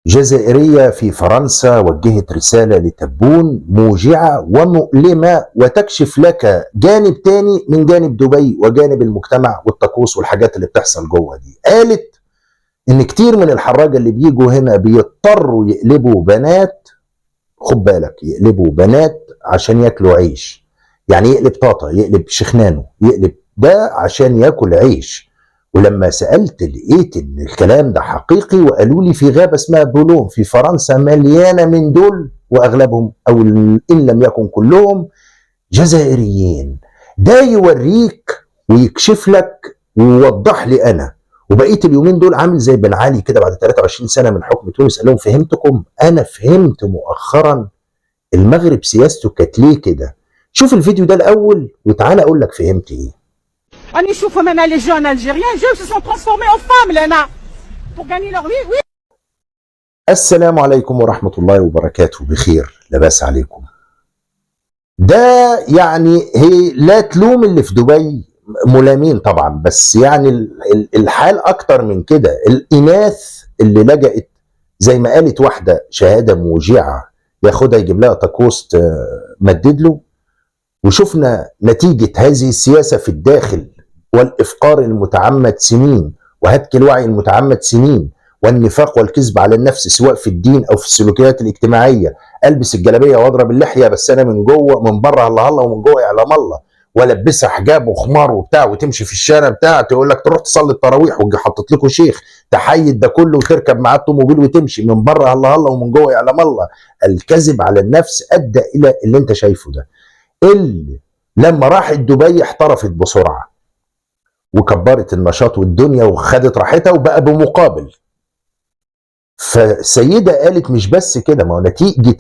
جزائرية في فرنسا وجهت رسالة لتبون موجعة ومؤلمة وتكشف لك جانب تاني من جانب دبي وجانب المجتمع والطقوس والحاجات اللي بتحصل جوه دي. قالت ان كتير من الحراجة اللي بيجوا هنا بيضطروا يقلبوا بنات، خد بالك، يقلبوا بنات عشان ياكلوا عيش. يعني يقلب طاطا، يقلب شخنانه، يقلب ده عشان ياكل عيش. ولما سألت لقيت ان الكلام ده حقيقي، وقالوا لي في غابة اسمها بولون في فرنسا مليانة من دول، واغلبهم او ان لم يكن كلهم جزائريين. ده يوريك ويكشف لك ويوضح لي انا. وبقيت اليومين دول عامل زي بن علي كده بعد 23 سنة من حكم تونس، قال لهم فهمتكم؟ انا فهمت مؤخرا المغرب سياسته كانت ليه كده. شوف الفيديو ده الاول وتعالى اقول لك فهمت ايه. راني نشوفهم انا لي جون الجيريان جو سي سون ترانسفورمي اون فام لهنا بور غاني لور وي وي. السلام عليكم ورحمة الله وبركاته. بخير، لا بأس عليكم. ده يعني هي لا تلوم اللي في دبي، ملامين طبعا، بس يعني الحال اكتر من كده. الاناث اللي لجأت زي ما قالت واحدة شهادة موجعة ياخدها يجيب لها تاكوست مدد له. وشفنا نتيجة هذه السياسة في الداخل، والإفقار المتعمد سنين، وهتك الوعي المتعمد سنين، والنفاق والكذب على النفس سواء في الدين أو في السلوكيات الاجتماعية. ألبس الجلابية وأضرب اللحية بس أنا من جوه، من بره الله الله ومن جوه يعلم الله، ولبسها حجاب وخمار وبتاع، وتمشي في الشارع بتاع تقول لك تروح تصلي التراويح وتجي حاطط لكم شيخ تحيد ده كله، وتركب معاه الطوموبيل وتمشي من بره الله الله ومن جوه يعلم الله. الكذب على النفس أدى إلى اللي أنت شايفه ده. اللي لما راحت دبي احترفت بسرعة وكبرت النشاط والدنيا وخدت راحتها، وبقى بمقابل. فالسيدة قالت مش بس كده، ما هو نتيجة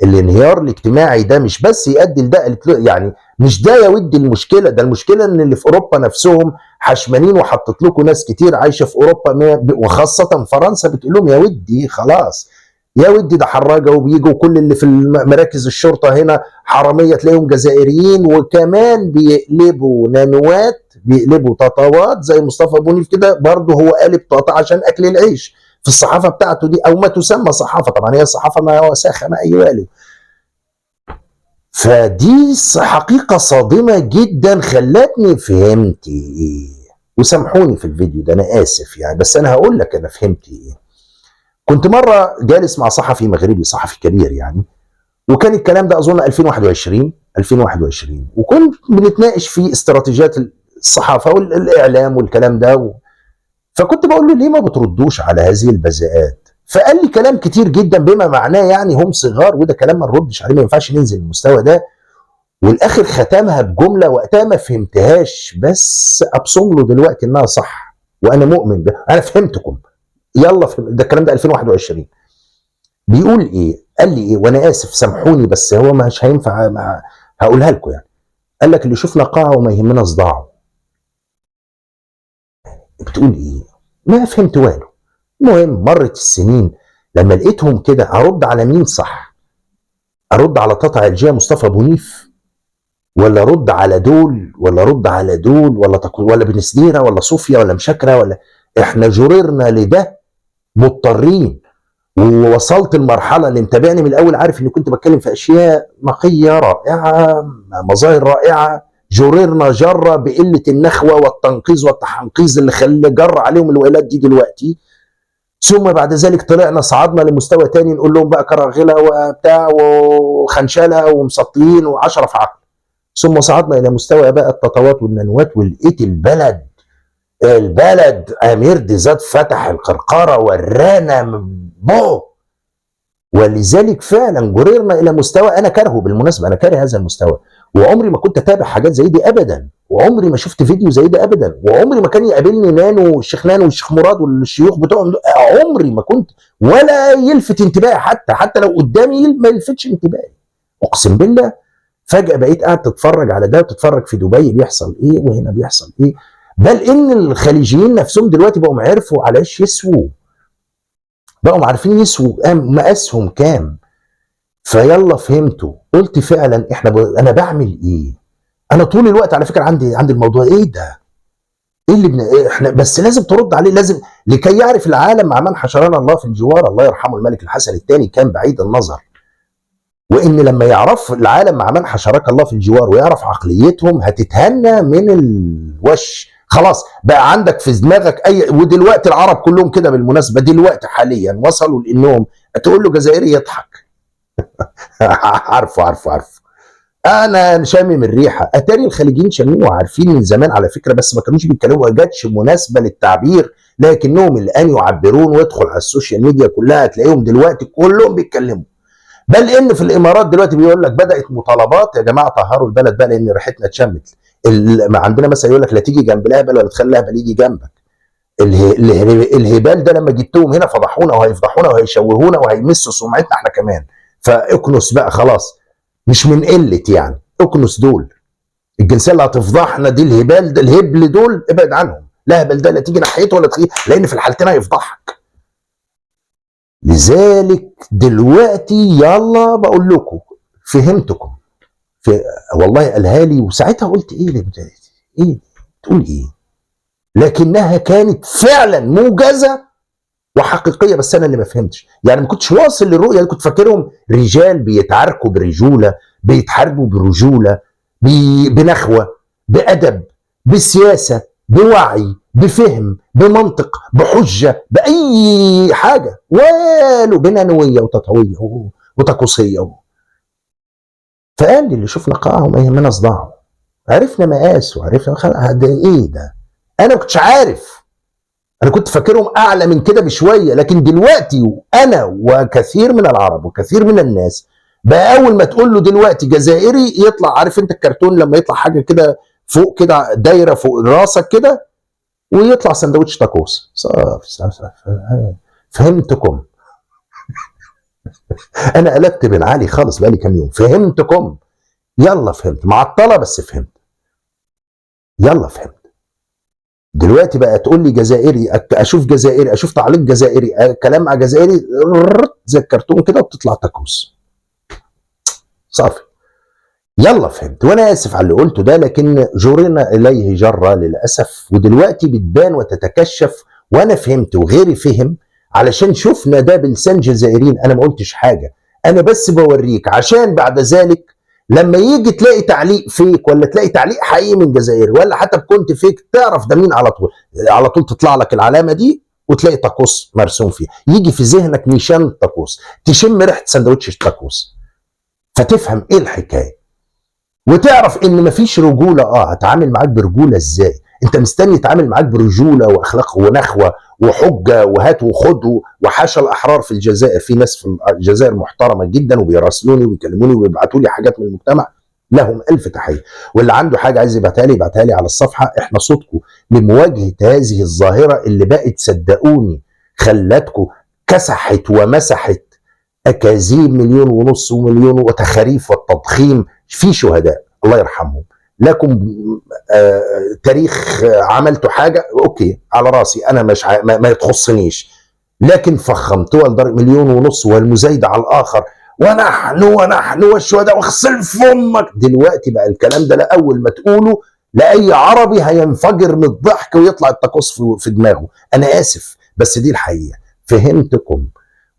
الانهيار الاجتماعي ده مش بس يؤدي لده. قالت له يعني مش ده يا ودي المشكلة، ده المشكلة ان اللي في اوروبا نفسهم حشمانين، وحطت لكم ناس كتير عايشة في اوروبا وخاصة فرنسا بتقول لهم يا ودي خلاص، يا ودي ده حراجة وبيجوا كل اللي في مراكز الشرطة هنا حرامية تلاقيهم جزائريين، وكمان بيقلبوا نانوات، بيقلبوا تطاوات زي مصطفى بونيف كده، برضه هو قالب طاطا عشان اكل العيش في الصحافة بتاعته دي، او ما تسمى صحافة. طبعا هي الصحافة ما وساخة ما ايواله. فدي حقيقة صادمة جدا خلتني فهمت ايه. وسامحوني في الفيديو ده، انا اسف يعني، بس انا هقول لك انا فهمت ايه. كنت مرة جالس مع صحفي مغربي، صحفي كبير يعني، وكان الكلام ده اظن 2021 وكنت بنتناقش في استراتيجيات الصحافة والاعلام والكلام ده. فكنت بقول له ليه ما بتردوش على هذه البذاءات؟ فقال لي كلام كتير جدا بما معناه يعني هم صغار، وده كلام ما نردش عليه، ما ينفعش ننزل المستوى ده. والاخر ختمها بجمله وقتها ما فهمتهاش، بس ابصم له دلوقتي انها صح، وانا مؤمن بها. انا فهمتكم، يلا فهم. ده الكلام ده 2021. بيقول ايه؟ قال لي ايه، وانا اسف سامحوني بس هو مش هينفع هقولها لكم يعني. قال لك اللي يشوفنا قاعه وما يهمنا صداعه. بتقول ايه؟ ما فهمت واله. المهم مرت السنين، لما لقيتهم كده ارد على مين صح؟ ارد على تطع الجيه مصطفى بونيف، ولا ارد على دول، ولا ارد على دول، ولا بن سديره، ولا صوفيا، ولا مشاكره، ولا احنا جررنا لده مضطرين. ووصلت المرحله اللي متابعني من الاول عارف اني كنت بتكلم في اشياء نقيه رائعه، مظاهر رائعه. جررنا جره بقله النخوه والتنقيذ والتحنقيذ اللي خلى جر عليهم الويلات دي دلوقتي. ثم بعد ذلك طلعنا صعدنا لمستوى تاني، نقول لهم بقى كراغله وبتاع وخنشله ومسطيين وعشرة في عقل. ثم صعدنا الى مستوى بقى التطوات والننوات، ولقيت البلد امير ديزاد فتح القرقره ورانا بو. ولذلك فعلا جررنا الى مستوى انا كارهه. بالمناسبه انا كاره هذا المستوى، وعمري ما كنت اتابع حاجات زي دي ابدا، وعمري ما شفت فيديو زي ده ابدا، وعمري ما كان يقابلني نانو والشيخ نانو والشيخ مراد والشيوخ بتوعهم، عمري ما كنت ولا يلفت انتباهي، حتى لو قدامي ما يلفتش انتباهي. اقسم بالله فجاه بقيت قاعد تتفرج على ده، وتتفرج في دبي بيحصل ايه وهنا بيحصل ايه. بل ان الخليجيين نفسهم دلوقتي بقوا عرفوا على ايش يسووا، بقوا عارفين يسووا مقاسهم كام. فيلا فهمتوا، قلت فعلا انا بعمل ايه. انا طول الوقت على فكره عندي الموضوع ايه ده، ايه اللي احنا بس لازم ترد عليه، لازم لكي يعرف العالم مع من حشرنا الله في الجوار. الله يرحمه الملك الحسن الثاني كان بعيد النظر، وان لما يعرف العالم مع من حشرك الله في الجوار ويعرف عقليتهم هتتهنى من الوش. خلاص بقى عندك في دماغك اي، ودلوقتي العرب كلهم كده بالمناسبه، دلوقتي حاليا وصلوا لانهم تقول له جزائري يضحك. عارفه انا شامم الريحه. اتاري الخليجيين شامين وعارفين من زمان على فكره، بس ما كانوش بيتكلموا، ما جاتش مناسبه للتعبير، لكنهم الان يعبرون. وادخل على السوشيال ميديا كلها تلاقيهم دلوقتي كلهم بيتكلموا. بل ان في الامارات دلوقتي بيقول لك بدات مطالبات يا جماعه طهروا البلد بقى لان ريحتنا اتشمت. عندنا مثلا يقول لك لا تيجي جنب الهبل ولا تخلي الهبل يجي جنبك. الهبال ده لما جبتهم هنا فضحونا وهيفضحونا وهيشوهونا وهيمسوا سمعتنا احنا كمان. فاكنس بقى خلاص، مش من قله يعني، اكنس دول الجنسيه اللي هتفضحنا دي، الهبال ده الهبل دول ابعد عنهم. لا هبل ده لا تيجي ناحيته ولا تيجي، لان في الحالتين هيفضحك. لذلك دلوقتي يلا بقول لكم فهمتكم. والله قالها لي وساعتها قلت ايه تقول ايه، لكنها كانت فعلا موجزه وحقيقيه، بس انا اللي ما فهمتش. يعني ما كنتش واصل للرؤيه، كنت فاكرهم رجال بيتعاركوا برجوله، بيتحاربوا برجوله، بنخوه، بادب، بسياسه، بوعي، بفهم، بمنطق، بحجه، باي حاجه، ولو بنانويه وتطويه وتقوسيه. فقال لي اللي شفنا قاعه وما يهمنا صداعه. عرفنا مقاس وعرفنا ده ايه ده. انا ما كنتش عارف، انا كنت فاكرهم اعلى من كده بشويه. لكن دلوقتي انا وكثير من العرب وكثير من الناس بقى اول ما تقول له دلوقتي جزائري يطلع، عارف انت الكرتون لما يطلع حاجه كده فوق كده دايره فوق راسك كده ويطلع سندوتش تاكوس. فهمتكم. انا قلبت بن علي خالص بقالي كام يوم. فهمتكم. يلا فهمت، معطله بس فهمت. يلا فهمت. دلوقتي بقى تقول لي جزائري، اشوف جزائري، اشوف تعليق جزائري، كلام مع جزائري زي الكرتون كده وبتطلع تاكوس. صافي. يلا فهمت. وانا اسف على اللي قلته ده، لكن جرنا اليه جره للاسف، ودلوقتي بتبان وتتكشف. وانا فهمت وغيري فهم علشان شفنا ده بلسان جزائريين. انا ما قلتش حاجه، انا بس بوريك عشان بعد ذلك لما يجي تلاقي تعليق فيك ولا تلاقي تعليق حقيقي من جزائري ولا حتى بكونت فيك، تعرف ده مين على طول. على طول تطلع لك العلامه دي وتلاقي تاكوس مرسوم فيها، يجي في ذهنك نيشان التاكوس، تشم ريحه سندوتش التاكوس، فتفهم ايه الحكايه وتعرف ان مفيش رجوله. هتعامل معاك برجوله ازاي؟ انت مستني يتعامل معاك برجوله واخلاق ونخوه وحجه وهات وخد. وحاشا الاحرار في الجزائر، في ناس في الجزائر محترمه جدا وبيراسلوني ويكلموني ويبعتوا لي حاجات من المجتمع، لهم الف تحيه. واللي عنده حاجه عايز يبعتها لي على الصفحه. احنا صوتكم لمواجهه هذه الظاهره اللي بقت صدقوني خلتكم كسحت ومسحت اكاذيب 1.5 مليون ومليون وتخاريف والتضخيم. في شهداء الله يرحمهم، لكم تاريخ عملتوا حاجه اوكي على راسي، انا مش ما تخصنيش، لكن فخمتوها لدرجه 1.5 مليون والمزايده على الاخر ونحن والشهداء واغسل فمك. دلوقتي بقى الكلام ده لا اول ما تقوله لاي عربي هينفجر من الضحك ويطلع التاكوس في دماغه. انا اسف بس دي الحقيقه. فهمتكم.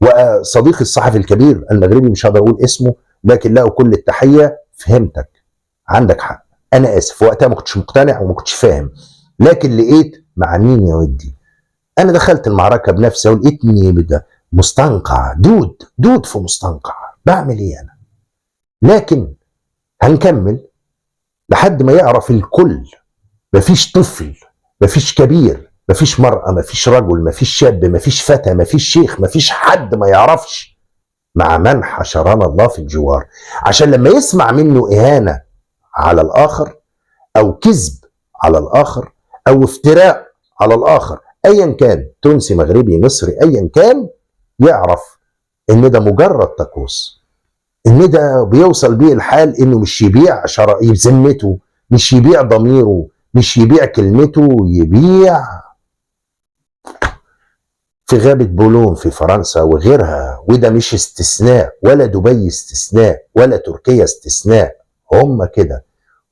وصديقي الصحفي الكبير المغربي مش هقدر اقول اسمه لكن له كل التحيه، فهمتك، عندك حق. انا اسف وقتها ما كنتش مقتنع وما كنتش فاهم، لكن لقيت مع مين يا ودي. انا دخلت المعركه بنفسي ولقيتني بدا مستنقع، دود في مستنقع. بعمل ايه انا؟ لكن هنكمل لحد ما يعرف الكل. مفيش طفل، مفيش كبير، مفيش مرأة، مفيش رجل، مفيش شاب، مفيش فتى، مفيش شيخ، مفيش حد ما يعرفش مع من حشرنا الله في الجوار. عشان لما يسمع منه إهانة على الآخر أو كذب على الآخر أو افتراء على الآخر أيا كان، تونسي مغربي مصري أيا كان، يعرف إن ده مجرد تاكوس، إن ده بيوصل بيه الحال إنه مش يبيع ذمته، مش يبيع ضميره، مش يبيع كلمته، يبيع في غابة بولون في فرنسا وغيرها. وده مش استثناء، ولا دبي استثناء، ولا تركيا استثناء. هم كده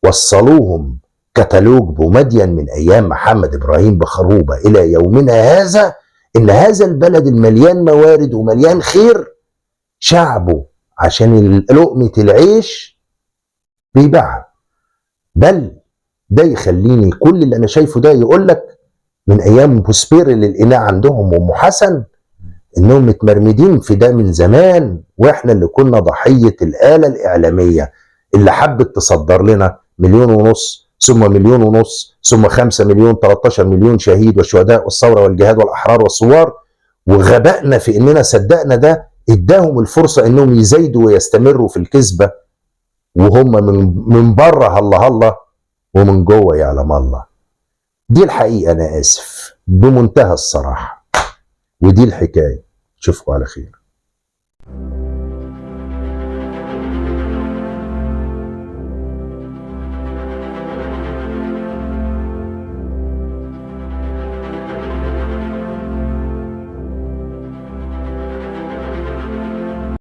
وصلوهم كتالوج بومدين من أيام محمد إبراهيم بخروبة إلى يومنا هذا، إن هذا البلد المليان موارد ومليان خير شعبه عشان لقمة العيش بيبيعها. بل ده يخليني كل اللي أنا شايفه ده يقول لك من أيام بوسبير للإناء عندهم وأم حسن إنهم متمرمدين في ده من زمان، وإحنا اللي كنا ضحية الآلة الإعلامية اللي حبت تصدر لنا 1.5 مليون ثم 1.5 مليون ثم 5 مليون 13 مليون شهيد والشهداء والثورة والجهاد والأحرار والثوار، وغبائنا في إننا صدقنا ده اداهم الفرصة إنهم يزايدوا ويستمروا في الكذبة، وهم من بره هلا هلا ومن جوه يعلم الله. دي الحقيقة، أنا آسف بمنتهى الصراحة، ودي الحكاية. اشوفكم على خير.